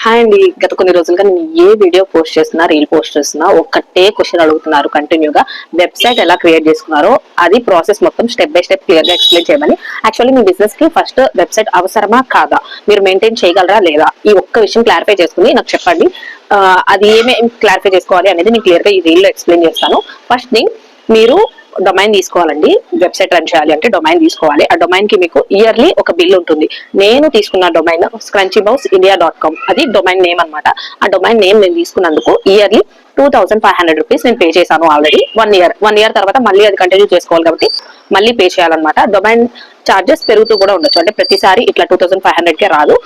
Hi అండి, గత కొన్ని రోజులుగా నేను ఏ వీడియో పోస్ట్ చేస్తున్నా, రీల్ పోస్ట్ చేస్తున్నా ఒక్కటే క్వశ్చన్ అడుగుతున్నారు కంటిన్యూగా. వెబ్సైట్ ఎలా క్రియేట్ చేసుకున్నారో అది ప్రాసెస్ మొత్తం స్టెప్ బై స్టెప్ క్లియర్ గా ఎక్స్ప్లెయిన్ చేయమని. యాక్చువల్లీ మీ బిజినెస్ కి ఫస్ట్ వెబ్సైట్ అవసరమా కాదా, మీరు మెయింటైన్ చేయగలరా లేదా, ఈ ఒక్క విషయం క్లారిఫై చేసుకుని నాకు చెప్పండి. అది ఏమేమి క్లారిఫై చేసుకోవాలి అనేది నేను క్లియర్ గా ఈ రీల్ లో ఎక్స్ప్లెయిన్ చేస్తాను. ఫస్ట్ థింగ్, మీరు డొమైన్ తీసుకోవాలండి. వెబ్సైట్ రన్ చేయాలి అంటే డొమైన్ తీసుకోవాలి. ఆ డొమైన్ కి మీకు ఇయర్లీ ఒక బిల్ ఉంటుంది. నేను తీసుకున్న డొమైన్ scrunchymouseindia.com, అది డొమైన్ నేమ్ అనమాట. ఆ డొమైన్ నేమ్ నేను తీసుకున్నందుకు ఇయర్లీ 2500 రూపీస్ నేను పే చేశాను ఆల్రెడీ. 1 ఇయర్ తర్వాత మళ్ళీ అది కంటిన్యూ చేసుకోవాలి కాబట్టి మళ్ళీ పే చేయాలన్నమాట. డొమైన్ చార్జెస్ పెరుగుతూ కూడా ఉండొచ్చు, అంటే ప్రతిసారి ఇట్లా 2500 కే రాదు,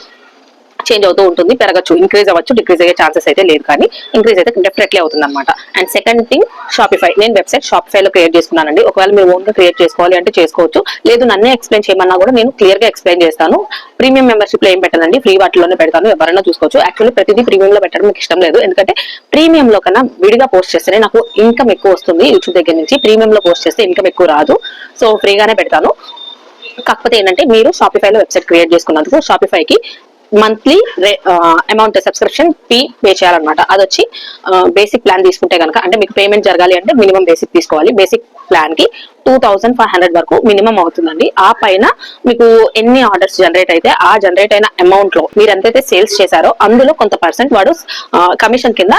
చేంజ్ అవుతూ ఉంటుంది, పెరగచ్చు, ఇంక్రీజ్ అవ్వచ్చు, డిక్రీజ్ అయ్యే ఛాన్సెస్ అయితే లేదు, కానీ ఇంక్రీజ్ అయితే డెఫినెట్లీ అవుతుంది అనమాట. And second thing, Shopify. నేను వెబ్సైట్ షాపిఫై లో క్రియేట్ చేసుకున్నానండి. ఒకవేళ మీరు ఓన్ గా క్రియేట్ చేసుకోవాలి అంటే చేసుకోవచ్చు, లేదు నన్నే ఎక్స్ప్లెయిన్ చేయమన్నా కూడా నేను క్లియర్ గా ఎక్స్ప్లెయిన్ చేస్తాను. ప్రీమియం మెంబర్షిప్ లో ఏం పెట్టనండి, ఫ్రీ వాటిలోనే పెడతాను, ఎవరైనా చూసుకోవచ్చు. యాక్చువల్లీ ప్రతిదీ ప్రీమియం లో పెట్టడం మీకు ఇష్టం లేదు, ఎందుకంటే ప్రీమియం లో కన్నా విడిగా పోస్ట్ చేస్తేనే నాకు ఇన్కమ్ ఎక్కువ వస్తుంది యూట్యూబ్ దగ్గర నుంచి. ప్రీమియం లో పోస్ట్ చేస్తే ఇన్కమ్ ఎక్కువ రాదు, సో ఫ్రీగానే పెడతాను. కాకపోతే ఏంటంటే మీరు షాపిఫైలో వెబ్సైట్ క్రియేట్ చేసుకున్నందుకు షాపిఫైకి monthly amount subscription fee pay చేయాలన్నమాట. అది వచ్చి బేసిక్ ప్లాన్ తీసుకుంటే కనుక, అంటే మీకు పేమెంట్ జరగాలి అంటే మినిమం బేసిక్ తీసుకోవాలి. బేసిక్ ప్లాన్ కి 2500 వరకు మినిమం అవుతుందండి. ఆ పైన మీకు ఎన్ని ఆర్డర్స్ జనరేట్ అయితే ఆ జనరేట్ అయిన అమౌంట్ లో మీరు ఎంతైతే సేల్స్ చేశారో అందులో కొంత పర్సెంట్ వాడు కమిషన్ కింద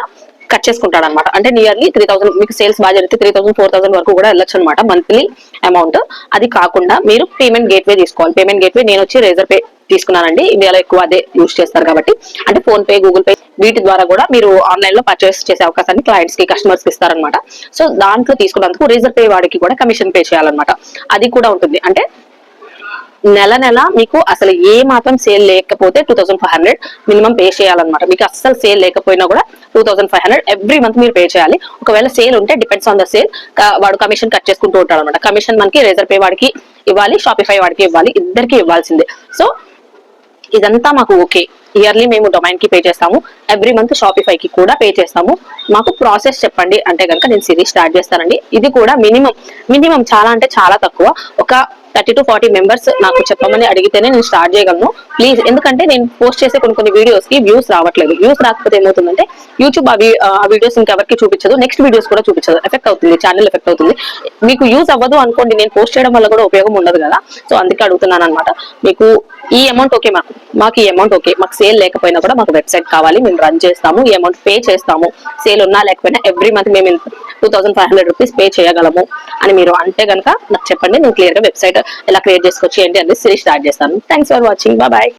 కట్ చేసుకుంటాడు అనమాట. అంటే నియర్లీ 3000, మీకు సేల్స్ బాగా జరిగితే 3000 4000 వరకు కూడా వెళ్ళొచ్చు అనమాట మంత్లీ అమౌంట్. అది కాకుండా మీరు పేమెంట్ గేట్వే తీసుకోవాలి. పేమెంట్ గేట్వే నేను వచ్చి రేజర్ పే తీసుకున్నానండి. ఇండియాలో ఎక్కువ అదే యూజ్ చేస్తారు కాబట్టి, అంటే ఫోన్ పే, గూగుల్ పే, వీటి ద్వారా కూడా మీరు ఆన్లైన్ లో పర్చేస్ చేసే అవకాశాన్ని క్లయింట్స్ కి, కస్టమర్స్ కి ఇస్తారనమాట. సో దాంట్లో తీసుకున్నందుకు రేజర్ పే వాడికి కూడా కమిషన్ పే చేయాలన్నమాట. అది కూడా ఉంటుంది. అంటే నెల మీకు అసలు ఏ మాత్రం సేల్ లేకపోతే 2500 మినిమం పే చేయాలన్నమాట. మీకు అస్సలు సేల్ లేకపోయినా కూడా 2500 ఎవ్రీ మంత్ మీరు పే చేయాలి. ఒకవేళ సేల్ ఉంటే డిపెండ్స్ ఆన్ ద సేల్, వాడు కమిషన్ కట్ చేసుకుంటూ ఉంటాడు అనమాట. కమిషన్ మనకి రేజర్ పే వాడికి ఇవ్వాలి, షాపిఫై వాడికి ఇవ్వాలి, ఇద్దరికి ఇవ్వాల్సిందే. సో ఇదంతా మాకు ఓకే. ఇయర్లీ మేము డొమైన్ కి పే చేస్తాము, ఎవ్రీ మంత్ షాపిఫై కి కూడా పే చేస్తాము. మాకు ప్రాసెస్ చెప్పండి అంటే కనుక నేను సిరీస్ స్టార్ట్ చేస్తానండి. ఇది కూడా మినిమం చాలా అంటే చాలా తక్కువ, ఒక 30 to 40 మెంబర్స్ నాకు చెప్పమని అడిగితేనే నేను స్టార్ట్ చేయగలను ప్లీజ్. ఎందుకంటే నేను పోస్ట్ చేసే కొన్ని వీడియోస్ కి వ్యూస్ రావట్లేదు. వ్యూస్ రాకపోతే ఏమవుతుందంటే యూట్యూబ్ ఆ వీడియోస్ ఇంకెవరికి చూపించదు, నెక్స్ట్ వీడియోస్ కూడా చూపించదు, ఎఫెక్ట్ అవుతుంది, ఛానల్ ఎఫెక్ట్ అవుతుంది. మీకు యూస్ అవ్వదు అనుకోండి, నేను పోస్ట్ చేయడం వల్ల కూడా ఉపయోగం ఉండదు కదా. సో అందుకే అడుగుతున్నాను అనమాట. మీకు ఈ అమౌంట్ ఓకే, మాకు ఈ అమౌంట్ ఓకే, మాకు సేల్ లేకపోయినా కూడా మాకు వెబ్సైట్ కావాలి, మేము రన్ చేస్తాము, ఈ అమౌంట్ పే చేస్తాము, సేల్ ఉన్నా లేకపోయినా ఎవ్రీ మంత్ మేము 2500 రూపీస్ పే చేయగలము అని మీరు అంటే కనుక నాకు చెప్పండి. నేను క్లియర్ గా వెబ్సైట్ ఎలా క్రియేట్ చేసుకోవచ్చు ఏంటి అనేది సిరీస్ స్టార్ట్ చేస్తాను. Thanks for watching, bye.